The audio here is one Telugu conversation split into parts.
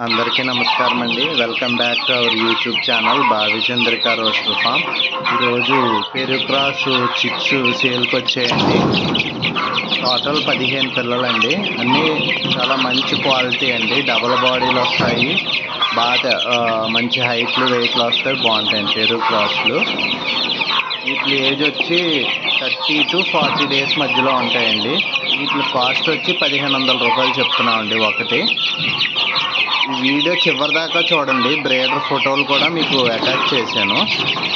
అందరికీ నమస్కారం అండి. Welcome back to our YouTube channel Bhavichandrika rooster farm. ఈరోజు పెరుగు క్రాస్ చిక్స్ సేల్కి వచ్చాయండి. టోటల్ 15 పిల్లలండి. అన్నీ చాలా మంచి క్వాలిటీ అండి. డబుల్ బాడీలు వస్తాయి, బాగా మంచి హైట్లు వెయిట్లు వస్తాయి, బాగుంటాయండి పెరుగు క్రాస్లు. వీటి ఏజ్ వచ్చి 30 to 40 డేస్ మధ్యలో ఉంటాయండి. వీటి కాస్ట్ వచ్చి 1500 రూపాయలు చెప్తున్నామండి ఒకటి. ఈ వీడియో చివరి దాకా చూడండి. బ్రీడర్ ఫోటోలు కూడా మీకు అటాచ్ చేశాను.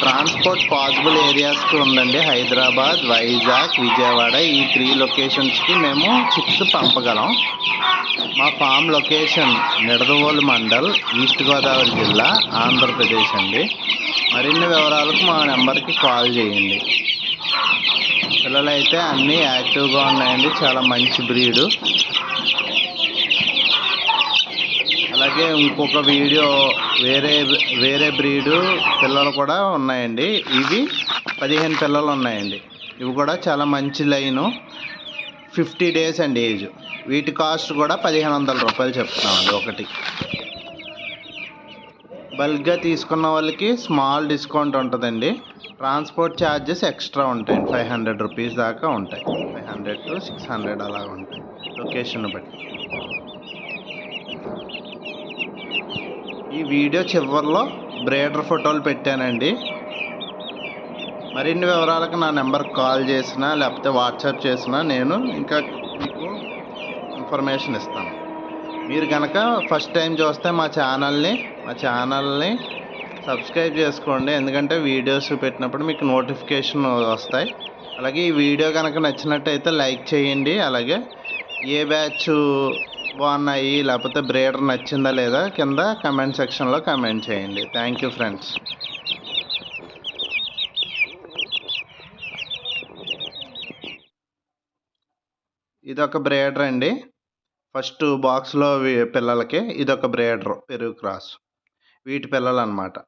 ట్రాన్స్పోర్ట్ పాసిబుల్ ఏరియాస్కి ఉందండి. హైదరాబాద్, వైజాగ్, విజయవాడ ఈ 3 లొకేషన్స్కి మేము చిక్స్ పంపగలం. మా farm location Nidadavolu mandal, east Godavari జిల్లా, ఆంధ్రప్రదేశ్ అండి. మరిన్ని వివరాలకు మా నెంబర్కి కాల్ చేయండి. పిల్లలు అయితే అన్నీ యాక్టివ్గా ఉన్నాయండి. చాలా మంచి బ్రీడు. అలాగే ఇంకొక వీడియో వేరే బ్రీడు పిల్లలు కూడా ఉన్నాయండి. ఇవి 15 పిల్లలు ఉన్నాయండి. ఇవి కూడా చాలా మంచి లైను. 50 డేస్ అండి ఏజ్. వీటి కాస్ట్ కూడా 1500 రూపాయలు చెప్తున్నామండి ఒకటి. బల్క్గా తీసుకున్న వాళ్ళకి స్మాల్ డిస్కౌంట్ ఉంటుందండి. ట్రాన్స్పోర్ట్ ఛార్జెస్ ఎక్స్ట్రా ఉంటాయండి. 500 రూపీస్ దాకా ఉంటాయి. 500 to 600 అలా ఉంటాయి లొకేషన్ బట్టి. ఈ వీడియో చివరిలో బ్రీడర్ ఫోటోలు పెట్టానండి. మరిన్ని వివరాలకు నా నెంబర్కి కాల్ చేసినా లేకపోతే వాట్సాప్ చేసినా నేను ఇంకా మీకు ఇన్ఫర్మేషన్ ఇస్తాను. మీరు కనుక ఫస్ట్ టైం చూస్తే మా ఛానల్ని సబ్స్క్రైబ్ చేసుకోండి. ఎందుకంటే వీడియోస్ పెట్టినప్పుడు మీకు నోటిఫికేషన్ వస్తాయి. అలాగే ఈ వీడియో కనుక నచ్చినట్టయితే లైక్ చేయండి. అలాగే ఏ బ్యాచ్ బాగున్నాయి లేకపోతే బ్రీడర్ నచ్చిందా లేదా కింద కమెంట్ సెక్షన్లో కమెంట్ చేయండి. Thank you friends. ఇదొక బ్రీడర్ అండి. ఫస్ట్ బాక్స్లో పిల్లలకి ఇదొక బ్రీడర్ పెరుగు క్రాస్. వీటి పిల్లలు అన్నమాట.